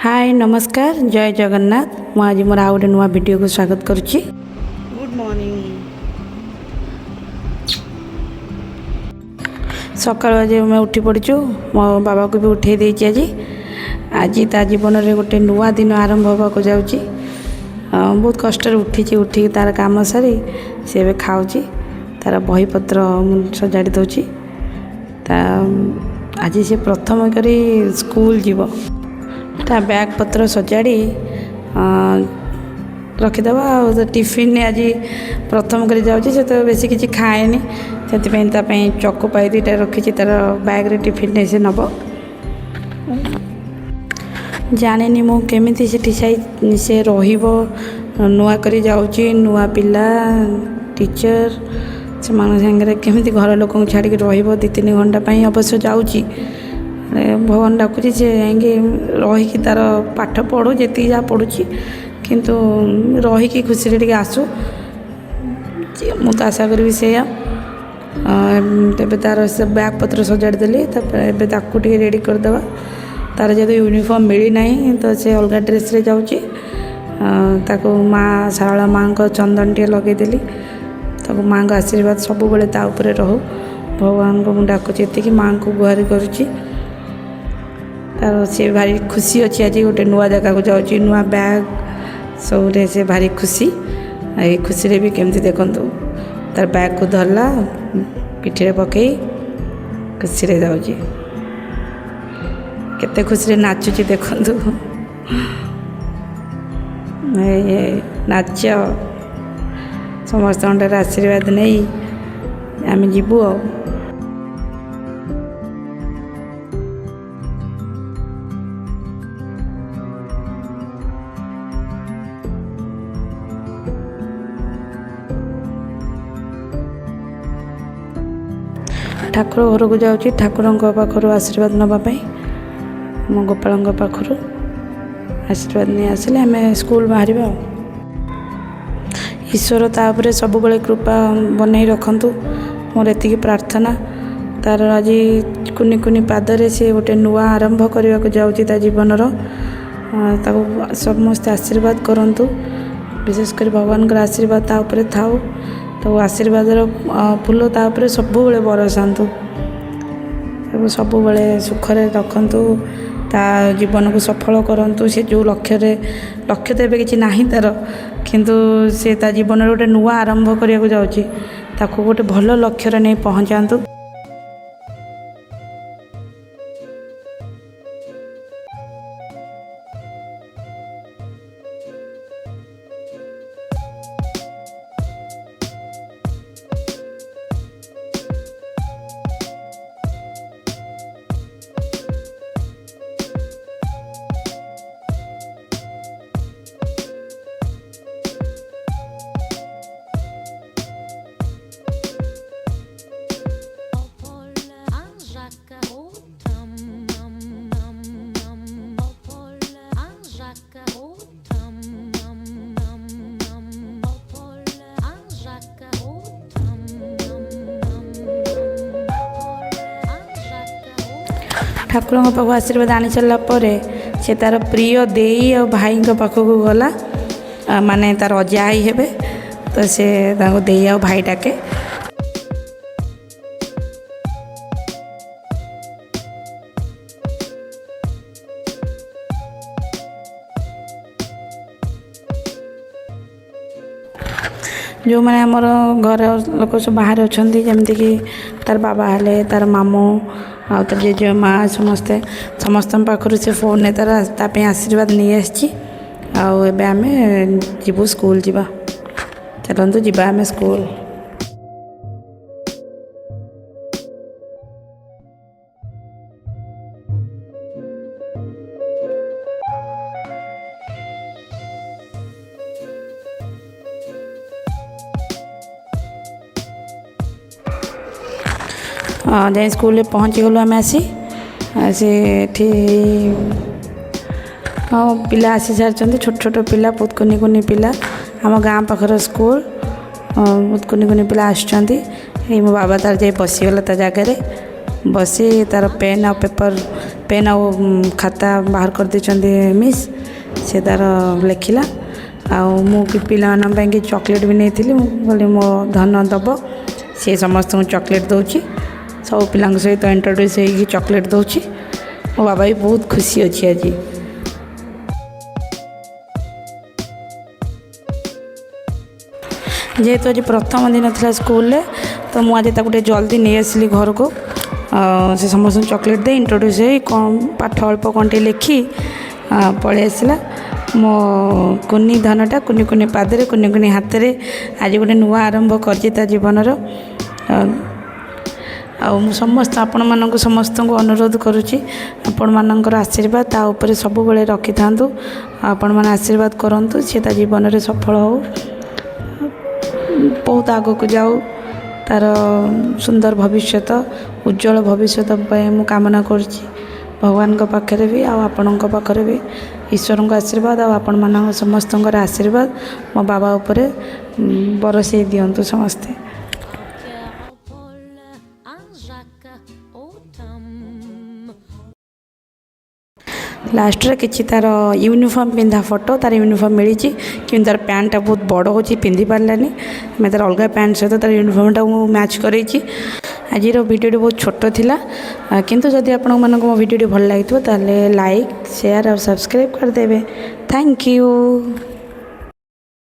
हाय नमस्कार जय जगन्नाथ आज मोर आउ गोटे नुआ वीडियो को स्वागत करुच्ची। Good morning. सकाल आज मैं उठी पड़चु मो बाबा को भी उठे देची आज ता जीवन में गोटे नुआ दिन आरंभ होगा जाऊँगी। बहुत कष्ट उठी उठिक तार काम सारी सी खाऊँगी तार बही पत्र सजाड़ी दूची। आज सी प्रथम करी स्कूल जीव ता बैग पत्र सजाड़ी रखीदबा टिफिन आज प्रथम कर जाऊँगी से तो बेसी किसी खाएनी से चको पाई दुटा रखी तार बैग रे टिफिन से नब जानी मु केमी से रहिबो नुआ करी जाऊँगी नुआ पिला टीचर से सागर केमी घर लोक छाड़ी रही दी तीन घंटा अवश्य जाऊँगी भगवान डाकुची से रहीकि तार पाठ पढ़ू जी जहाँ पढ़ुची किंतु रहीकि खुशी टे आसू मु तो आशा करी से तेरे तार से बैग पत्र सजाड़ी देली रेडी करदे तार जब यूनिफॉर्म मिलना तो से अलग ड्रेस रे जाऊँगी माँ सारला माँ को चंदन टे लगेदेली माँ को आशीर्वाद सब बेले रहू भगवान को मुझे डाकुची ये माँ को गुहारी करुच्ची तार से भारी खुशी अच्छी आज गोटे नुआ जगह को जाऊँगी नुआ बैग सब से भारी खुशी ये खुशी रे भी केमती देखु तार बैग को धरला पिठी रे पकई खुशी रे जाऊँगी केते खुशी रे नाचुची देखु नाच समस्त आशीर्वाद नहीं आम जीवु ठाकुर घर को जाऊँगी ठाकुर पाखर आशीर्वाद नापी मो गोपाल पाखर आशीर्वाद नहीं आसिले आम स्कूल बाहर ईश्वर तापर सब बड़े कृपा बनई रखु मोर एति प्रार्थना तार आज कुनि कुनि पादरे से गोटे नुआ आरंभ करने को जाऊँगी जीवन समस्त आशीर्वाद करंतु विशेषकर भगवान आशीर्वाद तापर थाऊ तो आशीर्वाद फूल तापर सब बड़े बरसातु सब बड़े सुखरे रखु ता जीवन को सफल करंतु से जो लक्ष्य तो एवं किसी ना तार किंतु से ता जीवन गोटे नुआ आरंभ करने को जाऊँगी ताको गोटे भल लक्ष्य नहीं पहुँचातु। ठाकुर पाख आशीर्वाद आनी सारा से तार प्रिय देई और भाई पाखक गला माने तार अजा आई हेबे तो से देई और भाई डाके जो मैंने आमर घर लोक सब बाहर अच्छा जमीक तार बाबा हेले तार मामू आ तार जेजे माँ समस्ते समस्त पाखर से फोन तार आशीर्वाद नहीं आसी आम जीवु स्कूल जीवा चलतु जीवा आम स्कूल। जाए स्कूल पहुँची गलु आम आसी हाँ पिला आसी सारी छोट छोट पिला बहुत कुनि कुनि पिला आम गाँ पाखर स्कूल बहुत कुनि कुनि पिला आसुँच मो बाबा तार जाए बसीगला ता जगार ବସି ତାର ପେନ୍ ଆଉ ପେପର୍ ପେନ୍ ଆଉ ଖାତା ବାହାର କରିଦେଇଛନ୍ତି ମିସ୍। ସେ ତାର ଲେଖିଲା। ଆଉ ମୁଁ ପିଲାମାନଙ୍କ ପାଇଁକି ଚକୋଲେଟ୍ ବି ନେଇଥିଲି। ମୁଁ କହିଲି ମୋ ଧନ ଦେବ, ସିଏ ସମସ୍ତଙ୍କୁ ଚକୋଲେଟ୍ ଦେଉଛି। ସବୁ ପିଲାଙ୍କ ସହିତ ଇଣ୍ଟ୍ରୋଡ୍ୟୁସ୍ ହେଇକି ଚକୋଲେଟ୍ ଦେଉଛି। ମୋ ବାବା ବି ବହୁତ ଖୁସି ଅଛି ଆଜି। ଯେହେତୁ ଆଜି ପ୍ରଥମ ଦିନ ଥିଲା ସ୍କୁଲରେ, ତ ମୁଁ ଆଜି ତାକୁ ଟିକେ ଜଲ୍ଦି ନେଇ ଆସିଲି ଘରକୁ। ସେ ସମସ୍ତଙ୍କୁ ଚକୋଲେଟ୍ ଦେଇ ଇଣ୍ଟ୍ରୋଡ୍ୟୁସ୍ ହେଇ କ'ଣ ପାଠ ଅଳ୍ପ କ'ଣ ଟିକେ ଲେଖି ପଳେଇ ଆସିଲା। ମୋ କୁନି ଧନଟା କୁନି କୁନି ପାଦରେ କୁନି କୁନି ହାତରେ ଆଜି ଗୋଟେ ନୂଆ ଆରମ୍ଭ କରିଛି ତା ଜୀବନର। ଆଉ ମୁଁ ଆପଣମାନଙ୍କୁ ସମସ୍ତଙ୍କୁ ଅନୁରୋଧ କରୁଛି, ଆପଣମାନଙ୍କର ଆଶୀର୍ବାଦ ତା ଉପରେ ସବୁବେଳେ ରଖିଥାନ୍ତୁ। ଆପଣମାନେ ଆଶୀର୍ବାଦ କରନ୍ତୁ, ସେ ତା ଜୀବନରେ ସଫଳ ହେଉ, ବହୁତ ଆଗକୁ ଯାଉ, ତା'ର ସୁନ୍ଦର ଭବିଷ୍ୟତ, ଉଜ୍ଜଳ ଭବିଷ୍ୟତ ପାଇଁ ମୁଁ କାମନା କରୁଛି ଭଗବାନଙ୍କ ପାଖରେ ବି, ଆଉ ଆପଣଙ୍କ ପାଖରେ ବି ଈଶ୍ୱରଙ୍କ ଆଶୀର୍ବାଦ ଆଉ ଆପଣମାନଙ୍କ ସମସ୍ତଙ୍କର ଆଶୀର୍ବାଦ ମୋ ବାବା ଉପରେ ବରଷେଇ ଦିଅନ୍ତୁ ସମସ୍ତେ। ଲାଷ୍ଟରେ କିଛି ତା'ର ୟୁନିଫର୍ମ ପିନ୍ଧା ଫଟୋ, ତା'ର ୟୁନିଫର୍ମ ମିଳିଛି କିନ୍ତୁ ତା'ର ପ୍ୟାଣ୍ଟଟା ବହୁତ ବଡ଼ ହେଉଛି, ପିନ୍ଧି ପାରିଲାନି। ଆମେ ତା'ର ଅଲଗା ପ୍ୟାଣ୍ଟ ସହିତ ତା'ର ୟୁନିଫର୍ମଟାକୁ ମୁଁ ମ୍ୟାଚ୍ କରେଇଛି। ଆଜିର ଭିଡ଼ିଓଟି ବହୁତ ଛୋଟ ଥିଲା, କିନ୍ତୁ ଯଦି ଆପଣମାନଙ୍କୁ ମୋ ଭିଡ଼ିଓଟି ଭଲ ଲାଗିଥିବ ତାହେଲେ ଲାଇକ୍, ସେୟାର ଆଉ ସବସ୍କ୍ରାଇବ୍ କରିଦେବେ। Thank you.